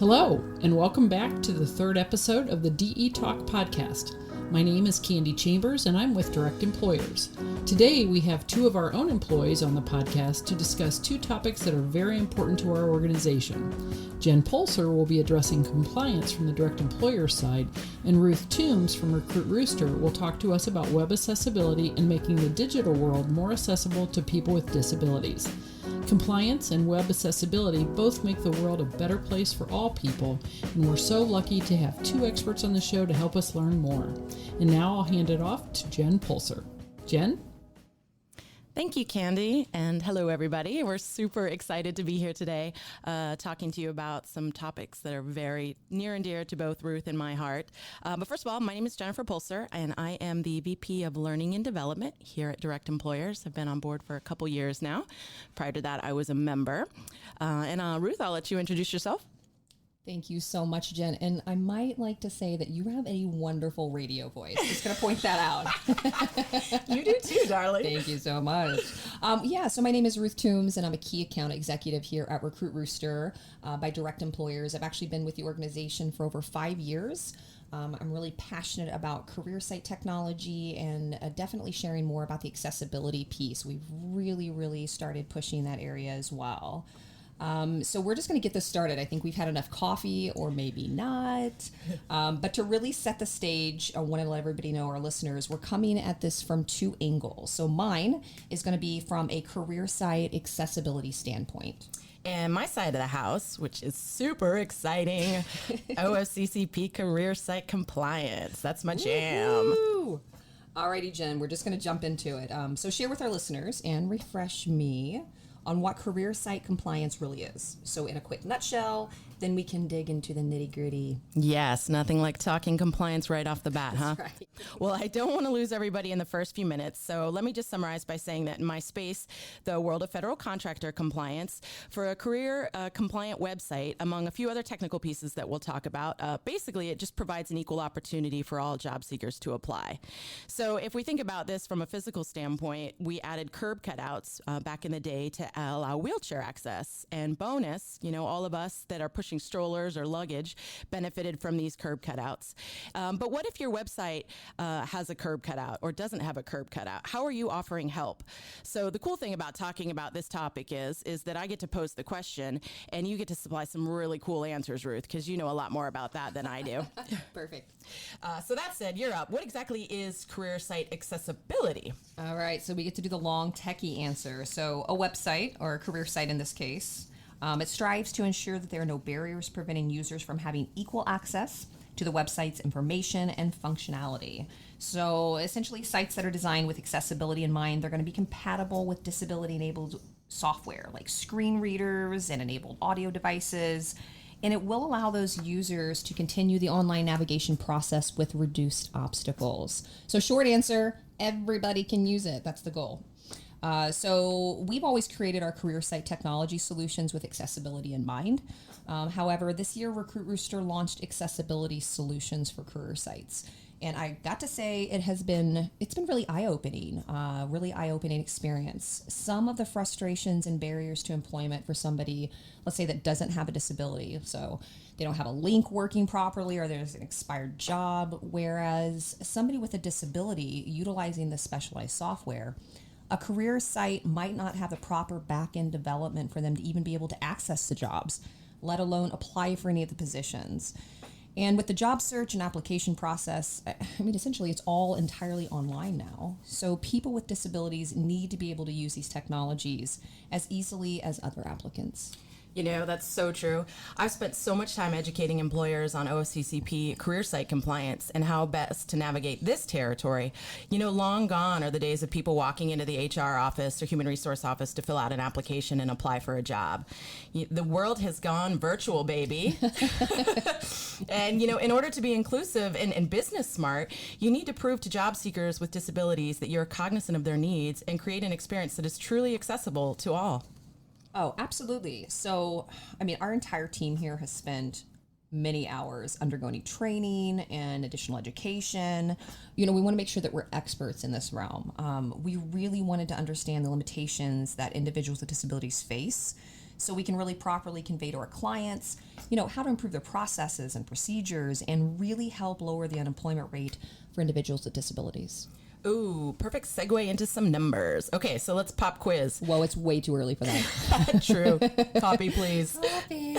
Hello, and welcome back to the third episode of the DE Talk podcast. My name is Candy Chambers, and I'm with Direct Employers. Today, we have two of our own employees on the podcast to discuss two topics that are very important to our organization. Jen Pulser will be addressing compliance from the Direct Employers side, and Ruth Toombs from Recruit Rooster will talk to us about web accessibility and making the digital world more accessible to people with disabilities. Compliance and web accessibility both make the world a better place for all people, and we're so lucky to have two experts on the show to help us learn more. And now I'll hand it off to Jen Pulser. Jen? Thank you, Candy, and hello, everybody. We're super excited to be here today talking to you about some topics that are very near and dear to both Ruth and my heart. But first of all, my name is Jennifer Pulser, and I am the VP of Learning and Development here at Direct Employers. I've been on board for a couple years now. Prior to that, I was a member. Ruth, I'll let you introduce yourself. Thank you so much, Jen. And I might like to say that you have a wonderful radio voice. Just going to point that out. You do too, darling. Thank you so much. So my name is Ruth Toombs, and I'm a key account executive here at Recruit Rooster by Direct Employers. I've actually been with the organization for over 5 years. I'm really passionate about career site technology and definitely sharing more about the accessibility piece. We've really started pushing that area as well. So we're just going to get this started. I think we've had enough coffee, or maybe not. But to really set the stage, I want to let everybody know, our listeners, we're coming at this from two angles. So mine is going to be from a career site accessibility standpoint. And my side of the house, which is super exciting, OFCCP career site compliance. That's my jam. Woo-hoo! Alrighty, Jen, we're just going to jump into it. So share with our listeners and refresh me on what career site compliance really is. So in a quick nutshell, then we can dig into the nitty gritty. Yes, nothing like talking compliance right off the bat, huh? That's right. Well, I don't want to lose everybody in the first few minutes, so let me just summarize by saying that in my space, the world of federal contractor compliance, for a career compliant website, among a few other technical pieces that we'll talk about, basically it just provides an equal opportunity for all job seekers to apply. So if we think about this from a physical standpoint, we added curb cutouts back in the day to allow wheelchair access. And bonus, all of us that are pushing strollers or luggage benefited from these curb cutouts. But what if your website has a curb cutout or doesn't have a curb cutout? How are you offering help? So the cool thing about talking about this topic is that I get to pose the question and you get to supply some really cool answers, Ruth, because you know a lot more about that than I do. Perfect. So that said, you're up. What exactly is career site accessibility? All right, so we get to do the long techie answer. So a website, or a career site in this case, it strives to ensure that there are no barriers preventing users from having equal access to the website's information and functionality. So essentially, sites that are designed with accessibility in mind, they're going to be compatible with disability-enabled software like screen readers and enabled audio devices, and it will allow those users to continue the online navigation process with reduced obstacles. So short answer, everybody can use it. That's the goal. So we've always created our career site technology solutions with accessibility in mind. However, this year Recruit Rooster launched accessibility solutions for career sites. And I got to say it's been really eye-opening experience. Some of the frustrations and barriers to employment for somebody, let's say, that doesn't have a disability. So they don't have a link working properly, or there's an expired job. Whereas somebody with a disability utilizing this specialized software, a career site might not have the proper back-end development for them to even be able to access the jobs, let alone apply for any of the positions. And with the job search and application process, essentially it's all entirely online now. So people with disabilities need to be able to use these technologies as easily as other applicants. That's so true. I've spent so much time educating employers on OFCCP career site compliance and how best to navigate this territory. Long gone are the days of people walking into the HR office or human resource office to fill out an application and apply for a job. The world has gone virtual, baby. And, in order to be inclusive and business smart, you need to prove to job seekers with disabilities that you're cognizant of their needs and create an experience that is truly accessible to all. Oh, absolutely. So, our entire team here has spent many hours undergoing training and additional education. We want to make sure that we're experts in this realm. We really wanted to understand the limitations that individuals with disabilities face. so we can really properly convey to our clients, how to improve their processes and procedures and really help lower the unemployment rate for individuals with disabilities. Ooh, perfect segue into some numbers. Okay, so let's pop quiz. Whoa, it's way too early for that. True. Copy, please. Copy.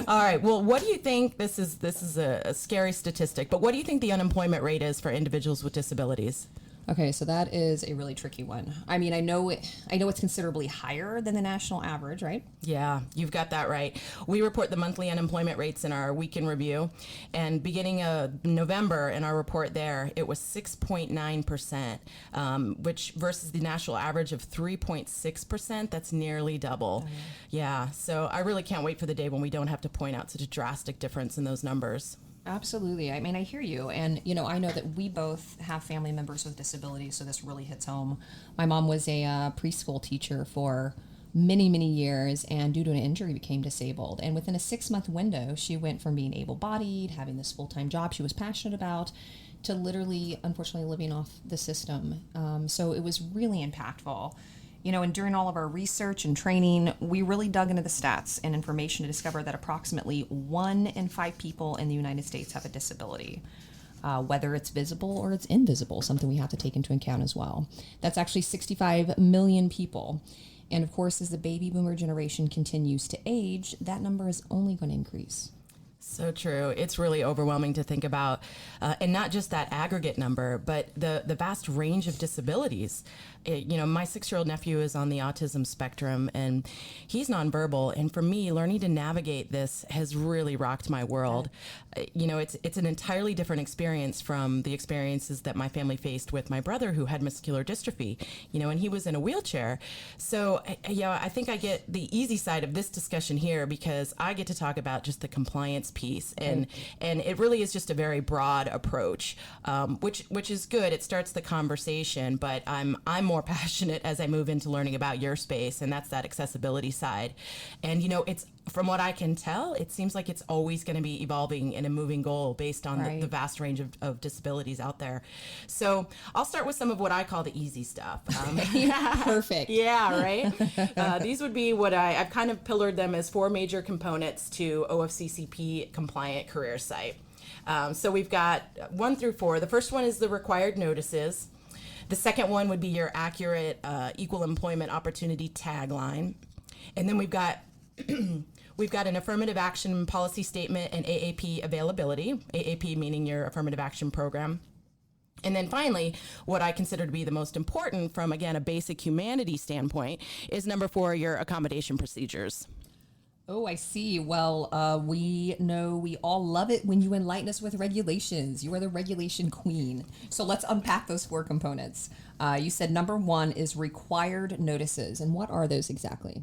All right. Well, what do you think? This is a scary statistic, but what do you think the unemployment rate is for individuals with disabilities? Okay, so that is a really tricky one. I mean, I know it's considerably higher than the national average, right? Yeah, you've got that right. We report the monthly unemployment rates in our week in review, and beginning of November in our report there, it was 6.9%, which versus the national average of 3.6%. That's nearly double. Yeah, so I really can't wait for the day when we don't have to point out such a drastic difference in those numbers. Absolutely. I mean, I hear you. And, I know that we both have family members with disabilities, so this really hits home. My mom was a preschool teacher for many, many years, and due to an injury became disabled. And within a 6-month window, she went from being able-bodied, having this full-time job she was passionate about, to literally, unfortunately, living off the system. So it was really impactful. And during all of our research and training, we really dug into the stats and information to discover that approximately 1 in 5 people in the United States have a disability, whether it's visible or it's invisible, something we have to take into account as well. That's actually 65 million people. And of course, as the baby boomer generation continues to age, that number is only going to increase. So true. It's really overwhelming to think about, and not just that aggregate number, but the vast range of disabilities. My 6-year-old nephew is on the autism spectrum, and he's nonverbal. And for me, learning to navigate this has really rocked my world. It's an entirely different experience from the experiences that my family faced with my brother, who had muscular dystrophy. And he was in a wheelchair. So, I think I get the easy side of this discussion here because I get to talk about just the compliance piece, and it really is just a very broad approach, which is good. It starts the conversation, but I'm more passionate as I move into learning about your space, and that's that accessibility side. And it's, from what I can tell, it seems like it's always going to be evolving and a moving goal based on the vast range of disabilities out there. So I'll start with some of what I call the easy stuff. Perfect. Yeah, right. These would be what I've kind of pillared them as 4 major components to OFCCP compliant career site. So we've got 1 through 4. The first one is the required notices. The second one would be your accurate equal employment opportunity tagline. And then we've got an affirmative action policy statement and AAP availability, AAP meaning your affirmative action program. And then finally, what I consider to be the most important from, again, a basic humanity standpoint is number 4, your accommodation procedures. Oh, I see. Well, we know we all love it when you enlighten us with regulations. You are the regulation queen. So let's unpack those 4 components. You said number 1 is required notices. And what are those exactly?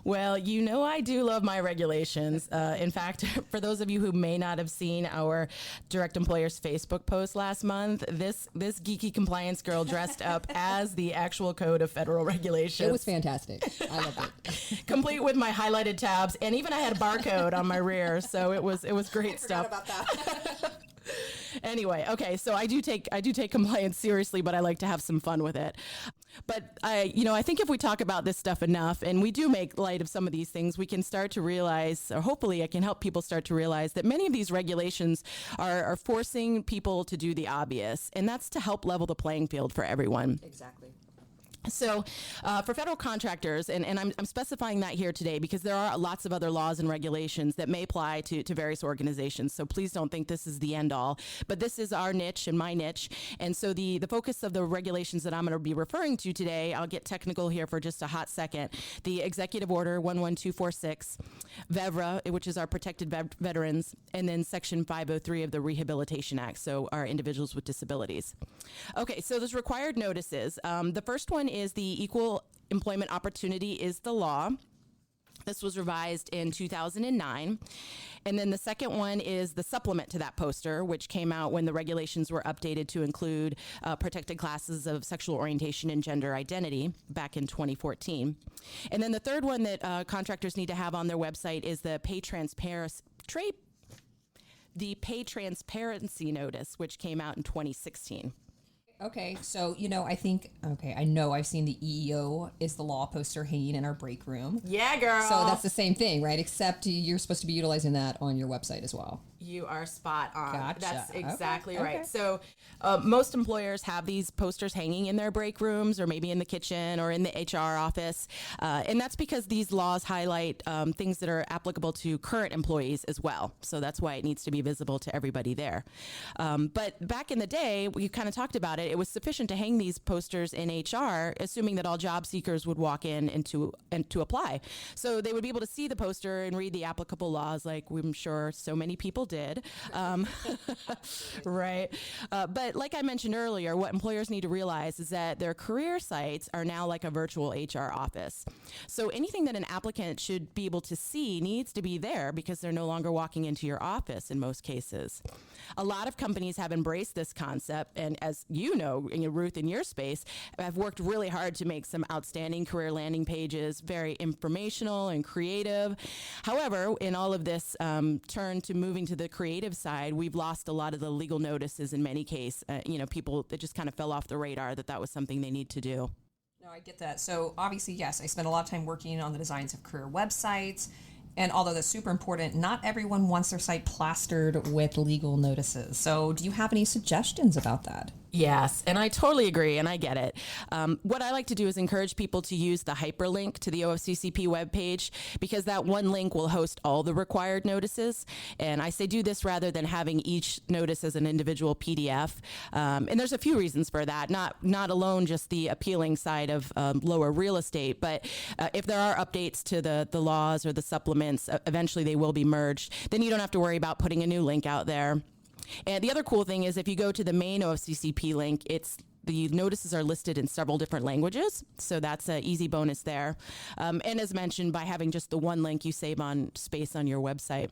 Well, I do love my regulations. In fact, for those of you who may not have seen our Direct Employers Facebook post last month, this geeky compliance girl dressed up as the actual code of federal regulations. It was fantastic. I loved it. Complete with my highlighted tabs, and even I had a barcode on my rear, so it was great stuff. I forgot about that. Anyway, okay, so I do take compliance seriously, but I like to have some fun with it. But I think if we talk about this stuff enough, and we do make light of some of these things, we can start to realize, or hopefully I can help people start to realize, that many of these regulations are forcing people to do the obvious, and that's to help level the playing field for everyone. Exactly. So for federal contractors, and I'm specifying that here today because there are lots of other laws and regulations that may apply to various organizations. So please don't think this is the end all. But this is our niche and my niche. And so the focus of the regulations that I'm going to be referring to today, I'll get technical here for just a hot second. The Executive Order 11246, VEVRA, which is our protected veterans, and then Section 503 of the Rehabilitation Act, so our individuals with disabilities. Okay, so those required notices. The first one is the Equal Employment Opportunity is the Law. This was revised in 2009. And then the second one is the supplement to that poster, which came out when the regulations were updated to include protected classes of sexual orientation and gender identity back in 2014. And then the third one that contractors need to have on their website is the Pay Transparency Notice, which came out in 2016. Okay, so I think I know I've seen the EEO is the law poster hanging in our break room. Yeah, girl. So that's the same thing, right? Except you're supposed to be utilizing that on your website as well. You are spot on. Gotcha. That's exactly Okay. right. So most employers have these posters hanging in their break rooms or maybe in the kitchen or in the HR office. And that's because these laws highlight things that are applicable to current employees as well. So that's why it needs to be visible to everybody there. But back in the day, we kind of talked about it. It was sufficient to hang these posters in HR, assuming that all job seekers would walk in and to apply. So they would be able to see the poster and read the applicable laws, like I'm sure so many people did. Right. But like I mentioned earlier, what employers need to realize is that their career sites are now like a virtual HR office. So anything that an applicant should be able to see needs to be there because they're no longer walking into your office in most cases. A lot of companies have embraced this concept, and as you know, Ruth, in your space, have worked really hard to make some outstanding career landing pages, very informational and creative. However, in all of this turn to moving to the creative side, we've lost a lot of the legal notices in many cases. People that just kind of fell off the radar that was something they need to do. No, I get that. So obviously, yes, I spent a lot of time working on the designs of career websites. And although that's super important, not everyone wants their site plastered with legal notices. So do you have any suggestions about that? Yes, and I totally agree, and I get it. What I like to do is encourage people to use the hyperlink to the OFCCP webpage because that one link will host all the required notices. And I say do this rather than having each notice as an individual PDF. And there's a few reasons for that, not alone just the appealing side of lower real estate, but if there are updates to the laws or the supplements, eventually they will be merged. Then you don't have to worry about putting a new link out there. And the other cool thing is if you go to the main OFCCP link, the notices are listed in several different languages, so that's an easy bonus there. And as mentioned, by having just the one link, you save on space on your website.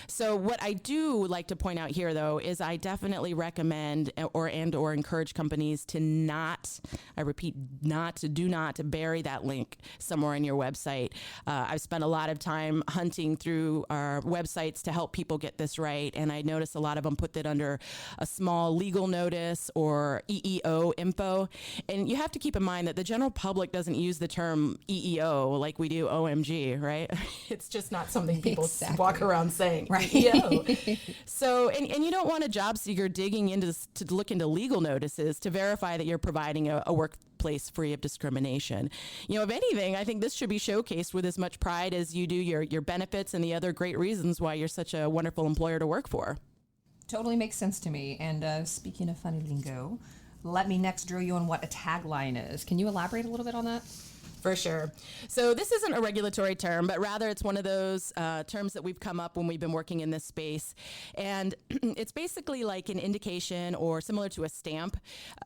So what I do like to point out here, though, is I definitely recommend or encourage companies to not, I repeat, do not bury that link somewhere in your website. I've spent a lot of time hunting through our websites to help people get this right, and I notice a lot of them put that under a small legal notice or EEO info. And you have to keep in mind that the general public doesn't use the term EEO like we do OMG, right? It's just not something people walk around saying. Right. So, and you don't want a job seeker digging into to look into legal notices to verify that you're providing a workplace free of discrimination. If anything, I think this should be showcased with as much pride as you do your benefits and the other great reasons why you're such a wonderful employer to work for. Totally makes sense to me. And speaking of funny lingo, let me next drill you on what a tagline is. Can you elaborate a little bit on that? For sure. So this isn't a regulatory term, but rather it's one of those terms that we've come up when we've been working in this space. And it's basically like an indication or similar to a stamp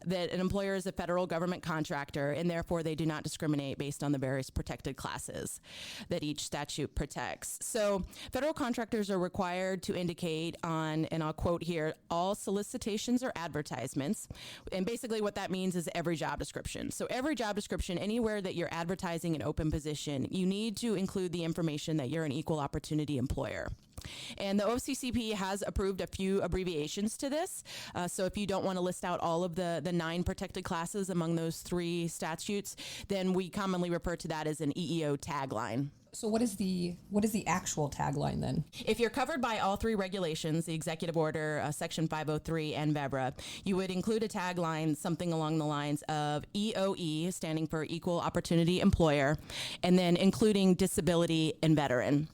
that an employer is a federal government contractor and therefore they do not discriminate based on the various protected classes that each statute protects. So federal contractors are required to indicate on, and I'll quote here, all solicitations or advertisements. And basically what that means is every job description. So every job description, anywhere that you're advertising an open position, you need to include the information that you're an equal opportunity employer. And the OFCCP has approved a few abbreviations to this. So if you don't want to list out all of the 9 protected classes among those 3 statutes, then we commonly refer to that as an EEO tagline. So what is the actual tagline then? If you're covered by all 3 regulations, the Executive Order, Section 503, and VEBRA, you would include a tagline something along the lines of EOE, standing for Equal Opportunity Employer, and then including disability and veteran.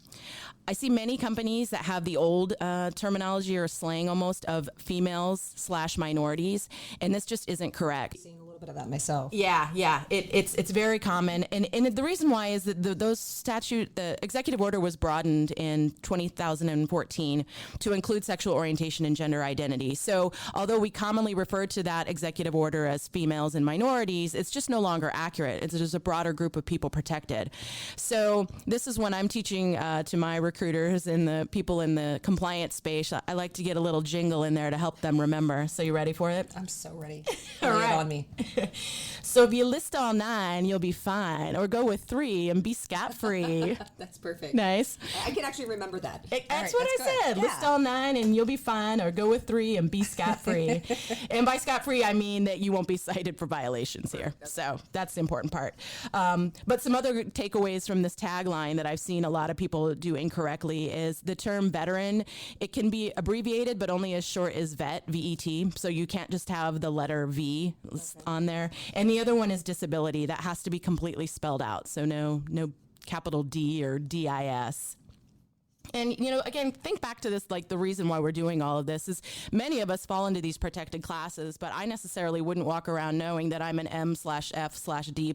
I see many companies that have the old terminology or slang almost of females/minorities, and this just isn't correct. Seeing a little bit of that myself. Yeah. It's very common, and the reason why is that the executive order was broadened in 2014 to include sexual orientation and gender identity. So although we commonly refer to that executive order as females and minorities, it's just no longer accurate. It's just a broader group of people protected. So this is when I'm teaching to my recruiters and the people in the compliance space. I like to get a little jingle in there to help them remember. So you ready for it? I'm so ready. All Lay right. it on me. So if you list all 9, you'll be fine. Or go with 3 and be scot-free. That's perfect. Nice. I can actually remember that. That's what I said. Yeah. List all 9 and you'll be fine. Or go with 3 and be scot-free. And by scot-free, I mean that you won't be cited for violations here. So that's the important part. But some other takeaways from this tagline that I've seen a lot of people do incorrectly is the term veteran. It can be abbreviated, but only as short as vet, V-E-T. So you can't just have the letter V on there. And the other one is disability. That has to be completely spelled out. So no capital D or D-I-S. And, again, think back to this, like the reason why we're doing all of this is many of us fall into these protected classes, but I necessarily wouldn't walk around knowing that I'm an M/F/D/V,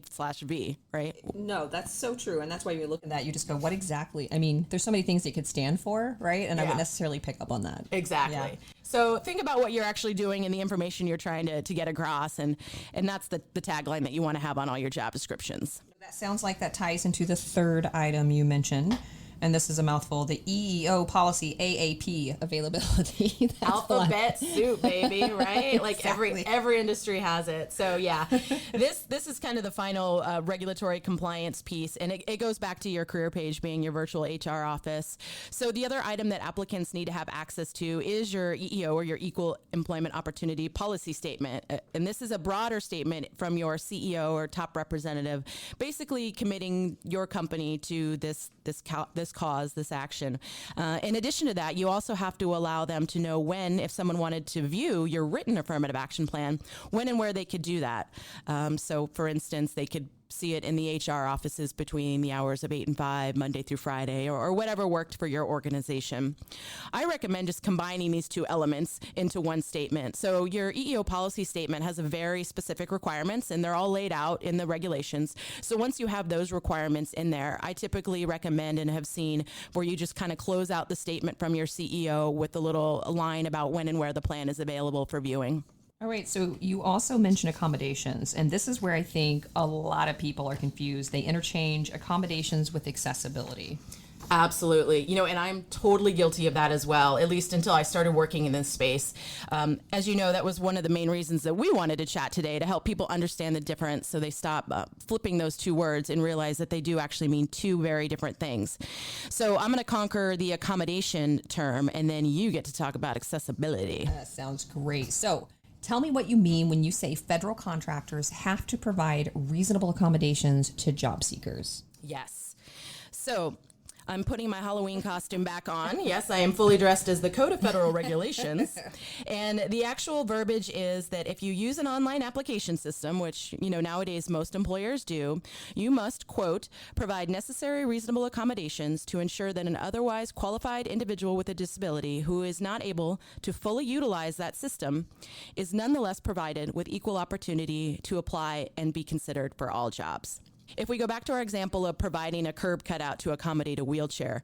right? No, that's so true. And that's why you look at that, you just go, what exactly? I mean, there's so many things it could stand for, right? And I wouldn't necessarily pick up on that. Exactly. Yeah. So think about what you're actually doing and the information you're trying to get across. And that's the tagline that you want to have on all your job descriptions. That sounds like that ties into the third item you mentioned. And this is a mouthful, the EEO policy AAP availability. Alphabet soup, baby, right? Like exactly. every industry has it. So yeah, this is kind of the final regulatory compliance piece. And it goes back to your career page being your virtual HR office. So the other item that applicants need to have access to is your EEO or your Equal Employment Opportunity Policy Statement. And this is a broader statement from your CEO or top representative, basically committing your company to this cause, this action. In addition to that, you also have to allow them to know when, if someone wanted to view your written affirmative action plan, when and where they could do that. So for instance, they could see it in the HR offices between the hours of 8 and 5, Monday through Friday, or whatever worked for your organization. I recommend just combining these two elements into one statement. So your EEO policy statement has a very specific requirements, and they're all laid out in the regulations. So once you have those requirements in there, I typically recommend and have seen where you just kind of close out the statement from your CEO with a little line about when and where the plan is available for viewing. All right, so you also mentioned accommodations, and this is where I think a lot of people are confused. They interchange accommodations with accessibility. Absolutely. And I'm totally guilty of that as well, at least until I started working in this space. As you know, that was one of the main reasons that we wanted to chat today, to help people understand the difference so they stop flipping those two words and realize that they do actually mean two very different things. So I'm going to conquer the accommodation term, and then you get to talk about accessibility. That sounds great. So tell me what you mean when you say federal contractors have to provide reasonable accommodations to job seekers. Yes. So I'm putting my Halloween costume back on. Yes, I am fully dressed as the Code of Federal Regulations. And the actual verbiage is that if you use an online application system, which, nowadays most employers do, you must, quote, provide necessary reasonable accommodations to ensure that an otherwise qualified individual with a disability who is not able to fully utilize that system is nonetheless provided with equal opportunity to apply and be considered for all jobs. If we go back to our example of providing a curb cutout to accommodate a wheelchair,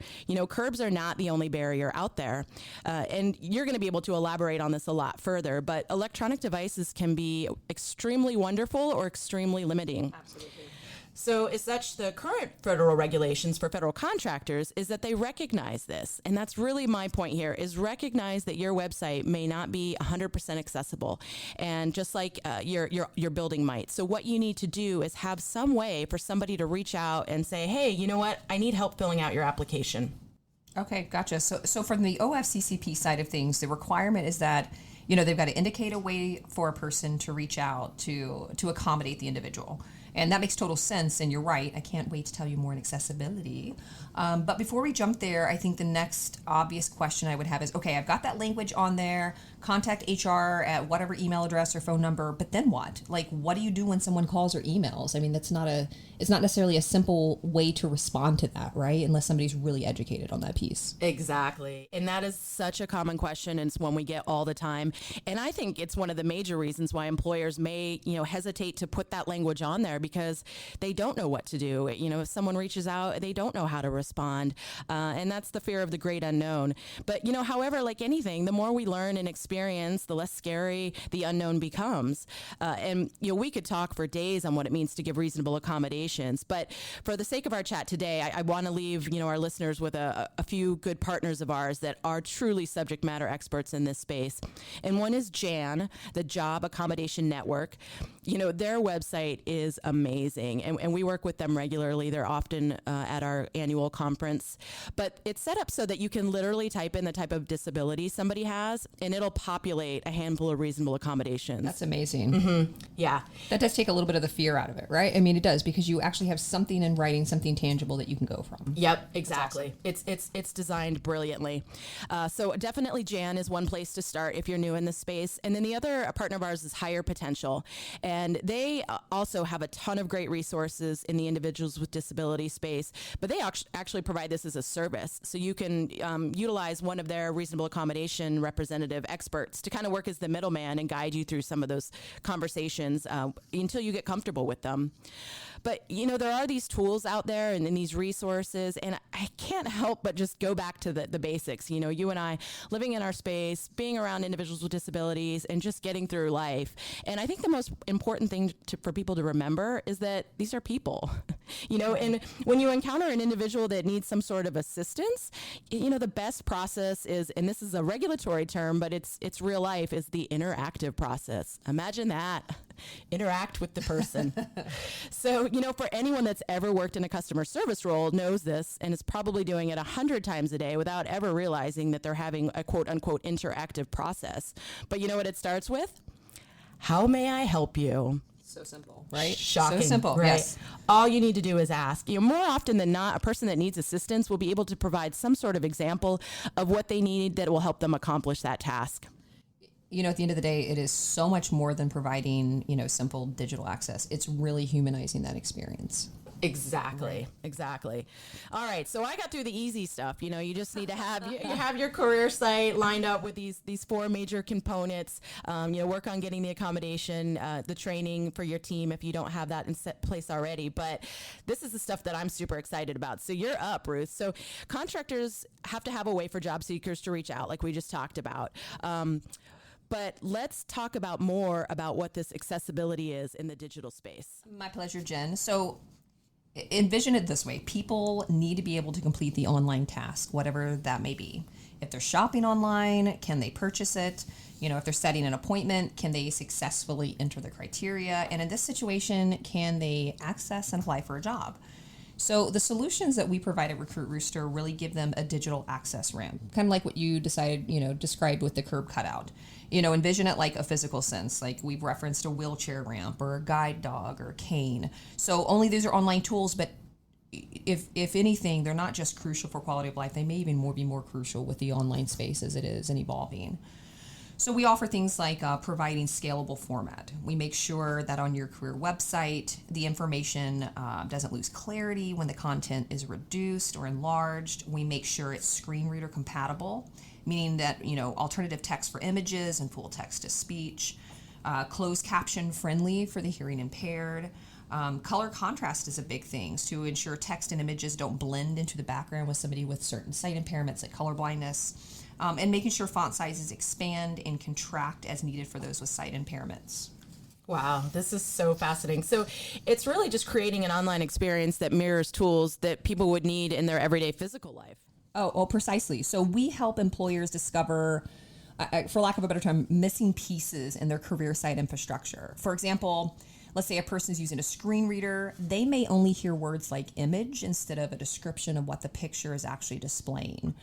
curbs are not the only barrier out there. And you're going to be able to elaborate on this a lot further, but electronic devices can be extremely wonderful or extremely limiting. Absolutely. So as such, the current federal regulations for federal contractors is that they recognize this. And that's really my point here, is recognize that your website may not be 100% accessible. And just like your building might. So what you need to do is have some way for somebody to reach out and say, hey, you know what? I need help filling out your application. Okay, gotcha. So from the OFCCP side of things, the requirement is that they've got to indicate a way for a person to reach out to accommodate the individual. And that makes total sense, and you're right. I can't wait to tell you more on accessibility. But before we jump there, I think the next obvious question I would have is, okay, I've got that language on there, contact HR at whatever email address or phone number, but then what? Like, what do you do when someone calls or emails? I mean, it's not necessarily a simple way to respond to that, right? Unless somebody's really educated on that piece. Exactly. And that is such a common question, and it's one we get all the time. And I think it's one of the major reasons why employers may, hesitate to put that language on there, because they don't know what to do. If someone reaches out, they don't know how to respond. And that's the fear of the great unknown. But, however, like anything, the more we learn and experience, the less scary the unknown becomes. And we could talk for days on what it means to give reasonable accommodations. But for the sake of our chat today, I want to leave, our listeners with a few good partners of ours that are truly subject matter experts in this space. And one is JAN, the Job Accommodation Network. Their website is amazing, and we work with them regularly. They're often at our annual conference. But it's set up so that you can literally type in the type of disability somebody has, and it'll populate a handful of reasonable accommodations. That's amazing. Mm-hmm. Yeah. That does take a little bit of the fear out of it, right? I mean, it does, because you actually have something in writing, something tangible that you can go from. Yep, exactly. Awesome. It's designed brilliantly. So definitely JAN is one place to start if you're new in this space. And then the other partner of ours is Higher Potential. And they also have a ton of great resources in the individuals with disability space, but they actually provide this as a service. So you can utilize one of their reasonable accommodation representative experts to kind of work as the middleman and guide you through some of those conversations until you get comfortable with them. But, there are these tools out there and these resources, and I can't help but just go back to the basics. You and I living in our space, being around individuals with disabilities, and just getting through life. And I think the most important thing for people to remember is that these are people, and when you encounter an individual that needs some sort of assistance, the best process is, and this is a regulatory term, but it's real life, is the interactive process. Imagine that. Interact with the person. So, for anyone that's ever worked in a customer service role knows this and is probably doing it 100 times a day without ever realizing that they're having a quote unquote interactive process. But you know what it starts with? How may I help you? So simple, right? Shocking. So simple, right? Yes. All you need to do is ask. More often than not, a person that needs assistance will be able to provide some sort of example of what they need that will help them accomplish that task. At the end of the day, it is so much more than providing, simple digital access. It's really humanizing that experience. Exactly. All right. So I got through the easy stuff. You just need to have you have your career site lined up with these four major components. Work on getting the accommodation, the training for your team if you don't have that in set place already. But this is the stuff that I'm super excited about. So you're up, Ruth. So contractors have to have a way for job seekers to reach out, like we just talked about. But let's talk more about what this accessibility is in the digital space. My pleasure, Jen. So envision it this way. People need to be able to complete the online task, whatever that may be. If they're shopping online, can they purchase it? If they're setting an appointment, can they successfully enter the criteria? And in this situation, can they access and apply for a job? So the solutions that we provide at Recruit Rooster really give them a digital access ramp, kind of like what you described with the curb cutout. Envision it like a physical sense, like we've referenced a wheelchair ramp or a guide dog or a cane. So only these are online tools, but if anything, they're not just crucial for quality of life. They may even be more crucial with the online space as it is and evolving. So we offer things like providing scalable format. We make sure that on your career website, the information doesn't lose clarity when the content is reduced or enlarged. We make sure it's screen reader compatible, meaning that, alternative text for images and full text to speech, closed caption friendly for the hearing impaired. Color contrast is a big thing to ensure text and images don't blend into the background with somebody with certain sight impairments like color blindness. And making sure font sizes expand and contract as needed for those with sight impairments. Wow, this is so fascinating. So it's really just creating an online experience that mirrors tools that people would need in their everyday physical life. Oh, precisely. So we help employers discover, for lack of a better term, missing pieces in their career site infrastructure. For example, let's say a person is using a screen reader. They may only hear words like image instead of a description of what the picture is actually displaying.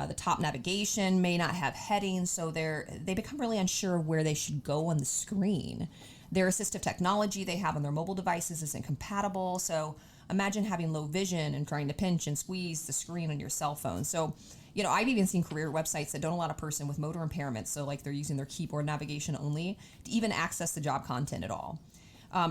The top navigation may not have headings, so they become really unsure of where they should go on the screen. Their assistive technology they have on their mobile devices isn't compatible, so imagine having low vision and trying to pinch and squeeze the screen on your cell phone. So, I've even seen career websites that don't allow a person with motor impairments, so like they're using their keyboard navigation only, to even access the job content at all.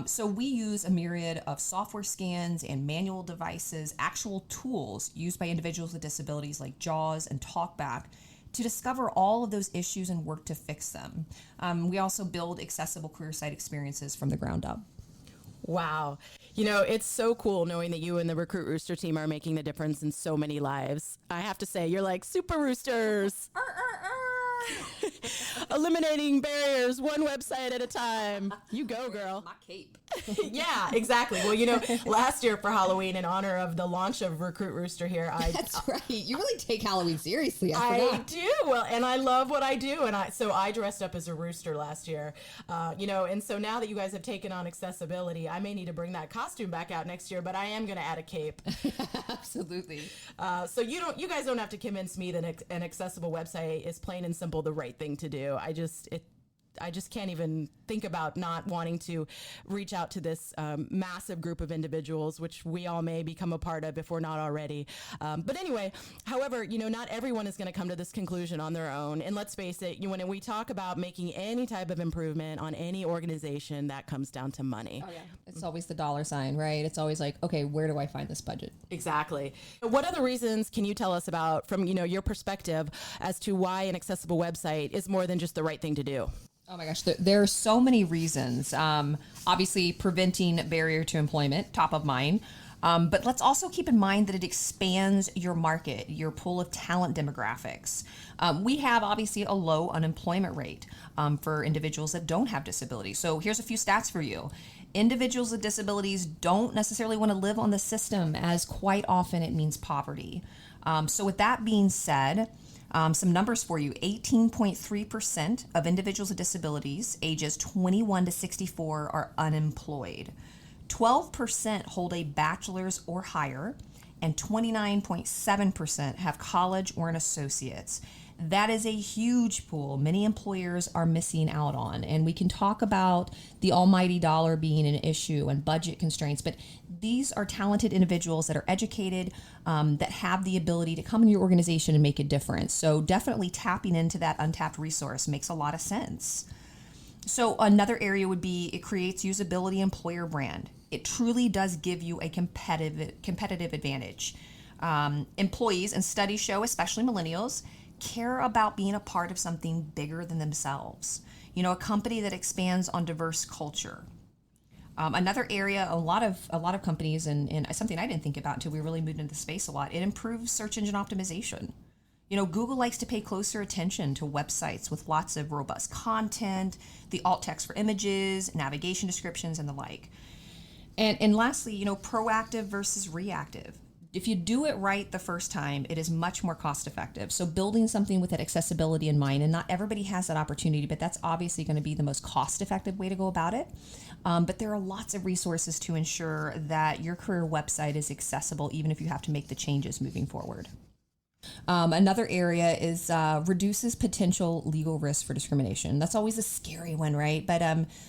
So we use a myriad of software scans and manual devices, actual tools used by individuals with disabilities like JAWS and TalkBack to discover all of those issues and work to fix them. We also build accessible career site experiences from the ground up. Wow. You know, it's so cool knowing that you and the Recruit Rooster team are making the difference in so many lives. I have to say, you're like super roosters. Eliminating barriers one website at a time. You go, girl. My cape. Yeah, exactly. Well, you know, last year for Halloween, in honor of the launch of Recruit Rooster here, That's right. You really take Halloween seriously. I do. Well, and I love what I do. And so I dressed up as a rooster last year, you know, and so now that you guys have taken on accessibility, I may need to bring that costume back out next year, but I am going to add a cape. Absolutely. So you guys don't have to convince me that an accessible website is plain and simple the right thing to do. I just can't even think about not wanting to reach out to this massive group of individuals, which we all may become a part of if we're not already. But anyway, however, you know, not everyone is going to come to this conclusion on their own. And let's face it, when we talk about making any type of improvement on any organization, that comes down to money. Oh, yeah. It's always the dollar sign, right? It's always like, okay, where do I find this budget? Exactly. What other reasons can you tell us about from, your perspective as to why an accessible website is more than just the right thing to do? Oh my gosh, there are so many reasons. Obviously, preventing barrier to employment, top of mind. But let's also keep in mind that it expands your market, your pool of talent demographics. We have obviously a low unemployment rate for individuals that don't have disabilities. So here's a few stats for you. Individuals with disabilities don't necessarily want to live on the system, as quite often it means poverty. So with that being said, some numbers for you. 18.3% of individuals with disabilities ages 21 to 64 are unemployed. 12% hold a bachelor's or higher, and 29.7% have college or an associate's. That is a huge pool many employers are missing out on. And we can talk about the almighty dollar being an issue and budget constraints, but these are talented individuals that are educated, that have the ability to come in your organization and make a difference. So definitely tapping into that untapped resource makes a lot of sense. So another area would be it creates usability employer brand. It truly does give you a competitive advantage. Employees, and studies show, especially millennials, care about being a part of something bigger than themselves. A company that expands on diverse culture. Another area, a lot of companies, and something I didn't think about until we really moved into the space a lot, it improves search engine optimization. Google likes to pay closer attention to websites with lots of robust content, the alt text for images, navigation descriptions, and the like. And lastly, proactive versus reactive. If you do it right the first time, it is much more cost effective. So building something with that accessibility in mind, and not everybody has that opportunity, but that's obviously going to be the most cost effective way to go about it. But there are lots of resources to ensure that your career website is accessible, even if you have to make the changes moving forward. Another area is reduces potential legal risk for discrimination. That's always a scary one, right? But,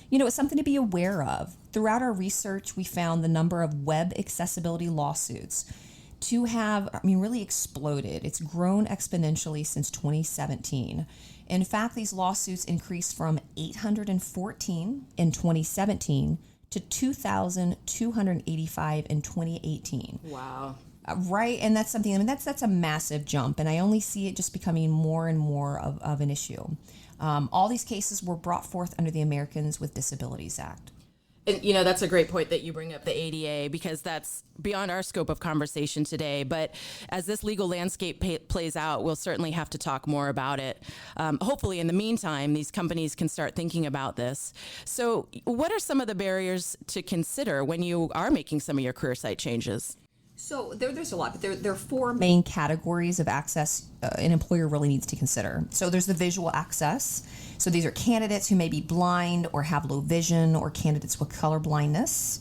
it's something to be aware of. Throughout our research, we found the number of web accessibility lawsuits to have, really exploded. It's grown exponentially since 2017. In fact, these lawsuits increased from 814 in 2017 to 2,285 in 2018. Wow. Right, and that's something. That's a massive jump, and I only see it just becoming more and more of an issue. All these cases were brought forth under the Americans with Disabilities Act. And, that's a great point that you bring up the ADA, because that's beyond our scope of conversation today. But as this legal landscape plays out, we'll certainly have to talk more about it. Hopefully, in the meantime, these companies can start thinking about this. So what are some of the barriers to consider when you are making some of your career site changes? So there's a lot, but there are four main categories of access an employer really needs to consider. So there's the visual access. So these are candidates who may be blind or have low vision, or candidates with color blindness.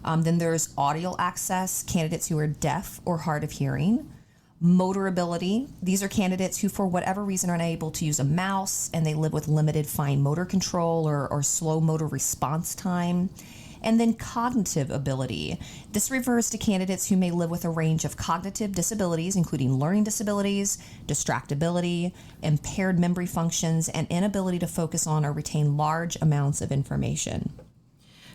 Then there's audio access, candidates who are deaf or hard of hearing. Motor ability, these are candidates who for whatever reason are unable to use a mouse and they live with limited fine motor control or slow motor response time. And then cognitive ability. This refers to candidates who may live with a range of cognitive disabilities, including learning disabilities, distractibility, impaired memory functions, and inability to focus on or retain large amounts of information.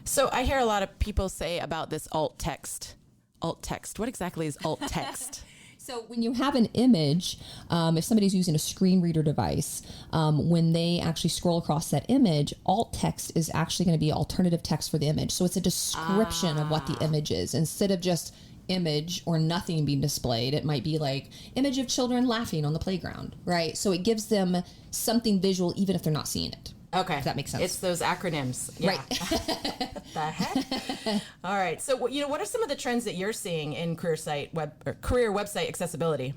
So I hear a lot of people say about this alt text. Alt text. What exactly is alt text? So when you have an image, if somebody's using a screen reader device, when they actually scroll across that image, alt text is actually going to be alternative text for the image. So it's a description of what the image is instead of just image or nothing being displayed. It might be like image of children laughing on the playground, right? So it gives them something visual even if they're not seeing it. Okay. If that makes sense. It's those acronyms. Yeah. Right. What the heck? All right. So, what are some of the trends that you're seeing in career website accessibility?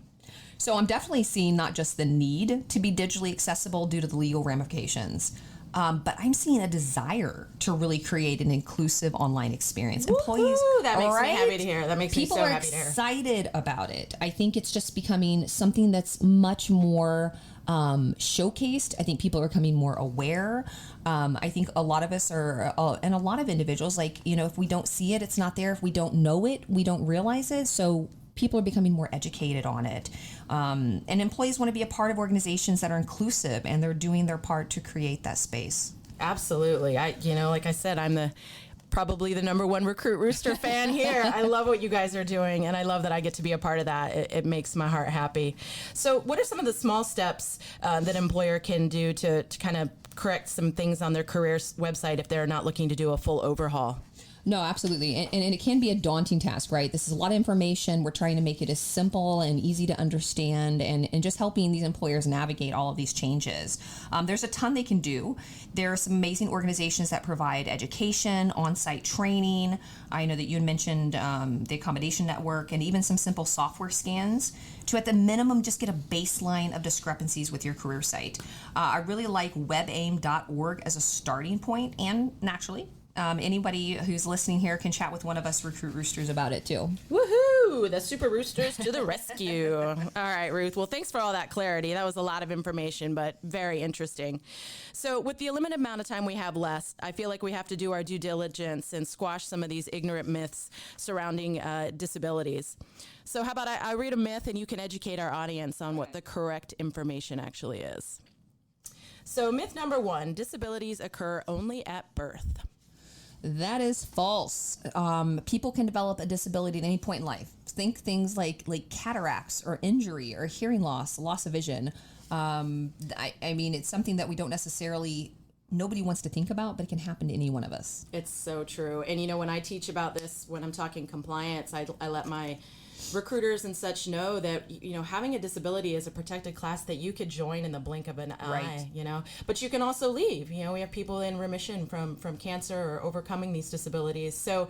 So I'm definitely seeing not just the need to be digitally accessible due to the legal ramifications, but I'm seeing a desire to really create an inclusive online experience. Employees, that makes me happy to hear. That makes people me so are happy to hear. Excited about it. I think it's just becoming something that's much more showcased. I think people are becoming more aware. I think a lot of us are, and a lot of individuals, if we don't see it, it's not there. If we don't know it, we don't realize it. So people are becoming more educated on it. And employees want to be a part of organizations that are inclusive, and they're doing their part to create that space. Absolutely. Like I said, I'm probably the number one Recruit Rooster fan here. I love what you guys are doing, and I love that I get to be a part of that. It makes my heart happy. So what are some of the small steps that an employer can do to kind of correct some things on their career website if they're not looking to do a full overhaul? No, absolutely. And it can be a daunting task, right? This is a lot of information. We're trying to make it as simple and easy to understand and just helping these employers navigate all of these changes. There's a ton they can do. There are some amazing organizations that provide education, on-site training. I know that you had mentioned the Accommodation Network and even some simple software scans to, at the minimum, just get a baseline of discrepancies with your career site. I really like webaim.org as a starting point, and naturally, anybody who's listening here can chat with one of us Recruit Roosters about it too. Woohoo! The Super Roosters to the rescue. All right, Ruth. Well, thanks for all that clarity. That was a lot of information, but very interesting. So with the limited amount of time we have left, I feel like we have to do our due diligence and squash some of these ignorant myths surrounding disabilities. So how about I read a myth and you can educate our audience on what the correct information actually is. So myth number 1, disabilities occur only at birth. That is false. People can develop a disability at any point in life. Think things like cataracts or injury or hearing loss of vision. I mean, it's something that we don't necessarily, nobody wants to think about, but it can happen to any one of us. It's so true. And when I teach about this, when I'm talking compliance, I let my recruiters and such know that having a disability is a protected class that you could join in the blink of an eye, but you can also leave. We have people in remission from cancer or overcoming these disabilities. So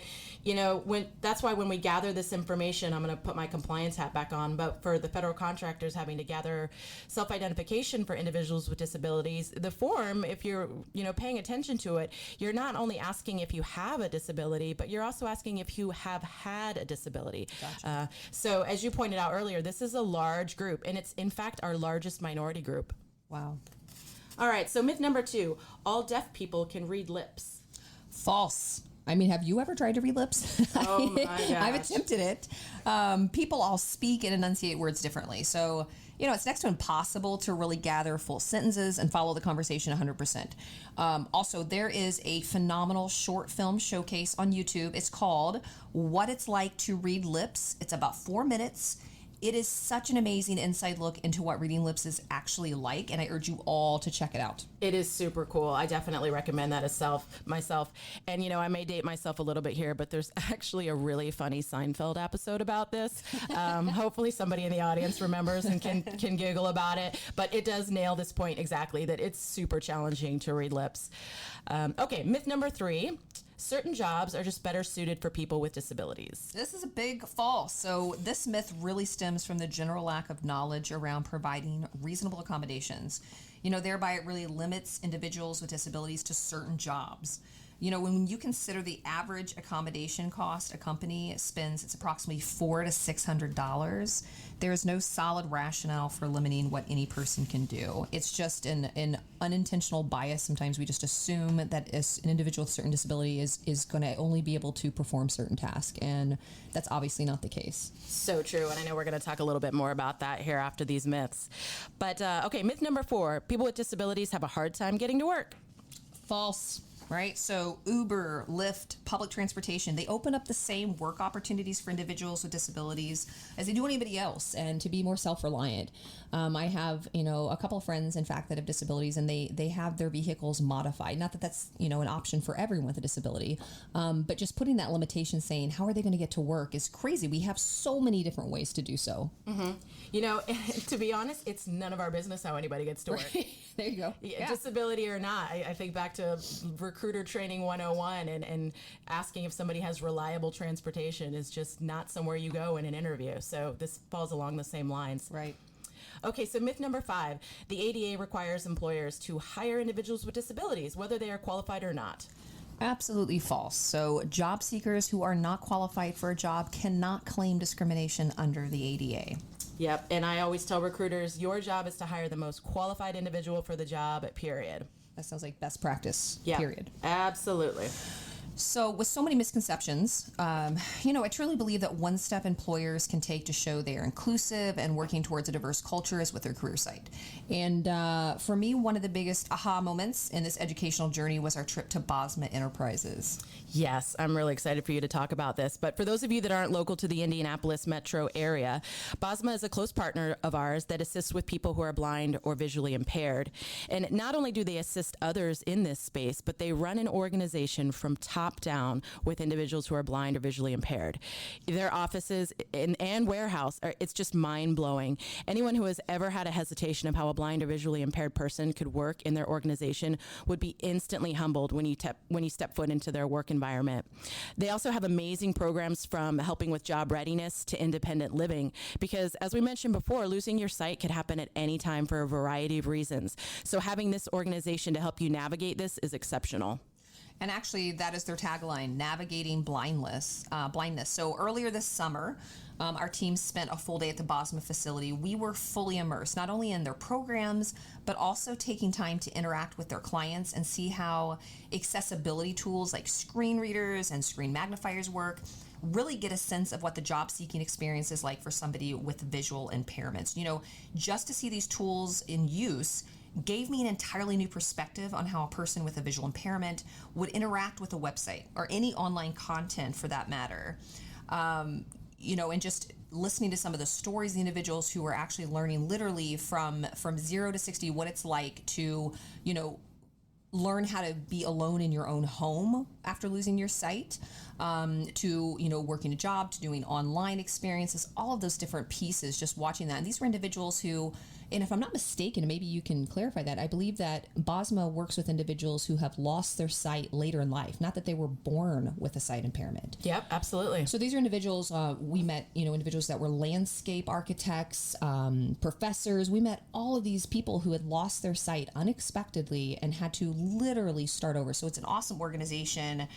that's why when we gather this information, I'm going to put my compliance hat back on, but for the federal contractors having to gather self-identification for individuals with disabilities, the form, if you're paying attention to it, you're not only asking if you have a disability, but you're also asking if you have had a disability. Gotcha. So as you pointed out earlier, this is a large group, and it's in fact our largest minority group. Wow. All right, so myth number 2, all deaf people can read lips. False. I mean, have you ever tried to read lips? Oh my gosh. I've attempted it. People all speak and enunciate words differently. So, it's next to impossible to really gather full sentences and follow the conversation 100%. Also, there is a phenomenal short film showcase on YouTube. It's called What It's Like to Read Lips. It's about 4 minutes. It is such an amazing inside look into what reading lips is actually like, and I urge you all to check it out. It is super cool. I definitely recommend that myself. And, I may date myself a little bit here, but there's actually a really funny Seinfeld episode about this. Hopefully somebody in the audience remembers and can giggle about it. But it does nail this point exactly, that it's super challenging to read lips. Okay, myth number 3. Certain jobs are just better suited for people with disabilities. This is a big false. So this myth really stems from the general lack of knowledge around providing reasonable accommodations. Thereby it really limits individuals with disabilities to certain jobs. When you consider the average accommodation cost a company spends, it's approximately $400 to $600. There's no solid rationale for limiting what any person can do. It's just an unintentional bias. Sometimes we just assume that an individual with a certain disability is going to only be able to perform certain tasks, and that's obviously not the case. So true, and I know we're going to talk a little bit more about that here after these myths. But, okay, myth number 4, people with disabilities have a hard time getting to work. False. right? So Uber, Lyft, public transportation, they open up the same work opportunities for individuals with disabilities as they do anybody else. And to be more self-reliant. I have, a couple of friends, in fact, that have disabilities, and they have their vehicles modified. Not that that's, an option for everyone with a disability, but just putting that limitation, saying, how are they going to get to work, is crazy. We have so many different ways to do so. Mm-hmm. To be honest, it's none of our business how anybody gets to work. There you go. Yeah. Disability or not. I think back to recruiter training 101 and asking if somebody has reliable transportation is just not somewhere you go in an interview. So this falls along the same lines. Right. Okay, so myth number 5, the ADA requires employers to hire individuals with disabilities, whether they are qualified or not. Absolutely false. So job seekers who are not qualified for a job cannot claim discrimination under the ADA. Yep, and I always tell recruiters, your job is to hire the most qualified individual for the job, period. That sounds like best practice, Yeah, period. Absolutely. So with so many misconceptions, I truly believe that one step employers can take to show they are inclusive and working towards a diverse culture is with their career site. And for me, one of the biggest aha moments in this educational journey was our trip to Bosma Enterprises. Yes, I'm really excited for you to talk about this. But for those of you that aren't local to the Indianapolis metro area, Bosma is a close partner of ours that assists with people who are blind or visually impaired. And not only do they assist others in this space, but they run an organization from top down with individuals who are blind or visually impaired. Their offices and warehouse, it's just mind-blowing. Anyone who has ever had a hesitation of how a blind or visually impaired person could work in their organization would be instantly humbled when you step foot into their work environment. They also have amazing programs from helping with job readiness to independent living, because as we mentioned before, losing your sight could happen at any time for a variety of reasons. So having this organization to help you navigate this is exceptional. And actually, that is their tagline, navigating blindness. So earlier this summer, our team spent a full day at the Bosma facility. We were fully immersed, not only in their programs, but also taking time to interact with their clients and see how accessibility tools like screen readers and screen magnifiers work, really get a sense of what the job seeking experience is like for somebody with visual impairments. Just to see these tools in use gave me an entirely new perspective on how a person with a visual impairment would interact with a website or any online content for that matter. And just listening to some of the stories of the individuals who were actually learning literally from 0 to 60 what it's like to, learn how to be alone in your own home after losing your sight, to, working a job, to doing online experiences, all of those different pieces, just watching that. And these were individuals who, and if I'm not mistaken, maybe you can clarify that, I believe that Bosma works with individuals who have lost their sight later in life, not that they were born with a sight impairment. Yep, absolutely. So these are individuals, we met, individuals that were landscape architects, professors. We met all of these people who had lost their sight unexpectedly and had to literally start over. So it's an awesome organization.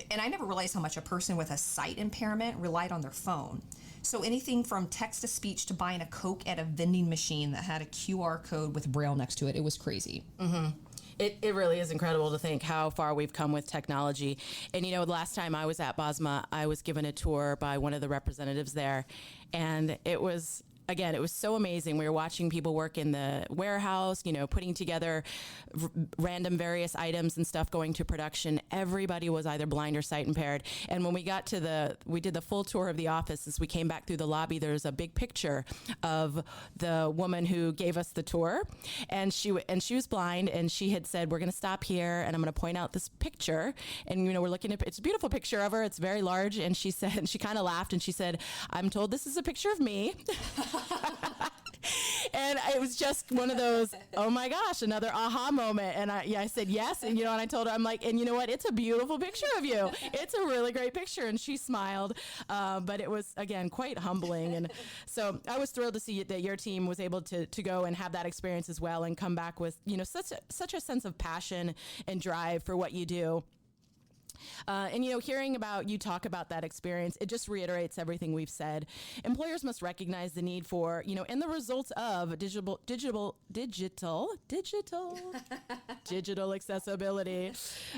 And I never realized how much a person with a sight impairment relied on their phone. So anything from text to speech to buying a Coke at a vending machine that had a QR code with Braille next to it. It was crazy. Mm-hmm. It really is incredible to think how far we've come with technology. And, the last time I was at Bosma, I was given a tour by one of the representatives there. And it was so amazing. We were watching people work in the warehouse, putting together random various items and stuff going to production. Everybody was either blind or sight impaired. And when we did the full tour of the office, as we came back through the lobby, there's a big picture of the woman who gave us the tour. And she was blind, and she had said, we're going to stop here and I'm going to point out this picture. And, we're looking at, it's a beautiful picture of her. It's very large. And she kind of laughed and she said, I'm told this is a picture of me. And it was just one of those, oh my gosh, another aha moment. And I said yes. And, and I told her, I'm like, and you know what? It's a beautiful picture of you. It's a really great picture. And she smiled. But it was, again, quite humbling. And so I was thrilled to see that your team was able to go and have that experience as well and come back with, such a sense of passion and drive for what you do. And, hearing about you talk about that experience, it just reiterates everything we've said. Employers must recognize the need for, and the results of digital accessibility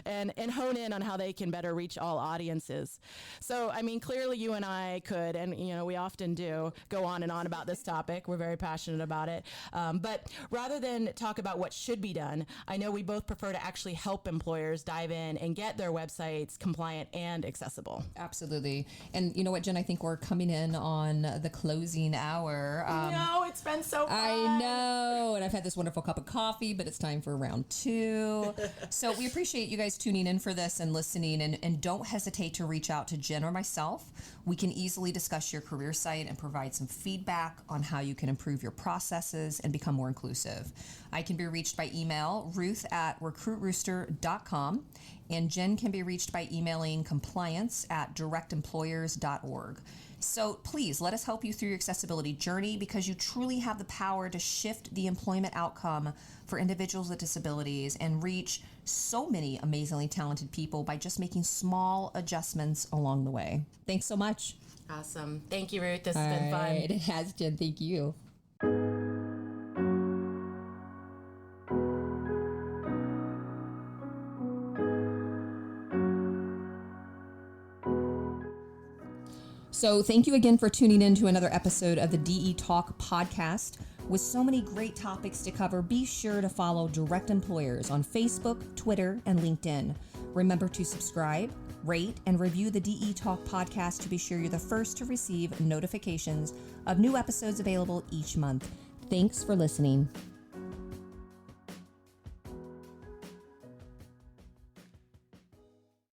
and hone in on how they can better reach all audiences. So, clearly you and I could, and, we often do, go on and on about this topic. We're very passionate about it. But rather than talk about what should be done, I know we both prefer to actually help employers dive in and get their websites compliant and accessible. Absolutely. And you know what, Jen, I think we're coming in on the closing hour. No, it's been so fun. I know. And I've had this wonderful cup of coffee, but it's time for round 2. So we appreciate you guys tuning in for this and listening. And don't hesitate to reach out to Jen or myself. We can easily discuss your career site and provide some feedback on how you can improve your processes and become more inclusive. I can be reached by email, ruth@recruitrooster.com. And Jen can be reached by emailing compliance@directemployers.org. So please let us help you through your accessibility journey, because you truly have the power to shift the employment outcome for individuals with disabilities and reach so many amazingly talented people by just making small adjustments along the way. Thanks so much. Awesome. Thank you, Ruth. This has been fun. It has, Jen. Thank you. So thank you again for tuning in to another episode of the DE Talk podcast. With so many great topics to cover, be sure to follow Direct Employers on Facebook, Twitter, and LinkedIn. Remember to subscribe, rate, and review the DE Talk podcast to be sure you're the first to receive notifications of new episodes available each month. Thanks for listening.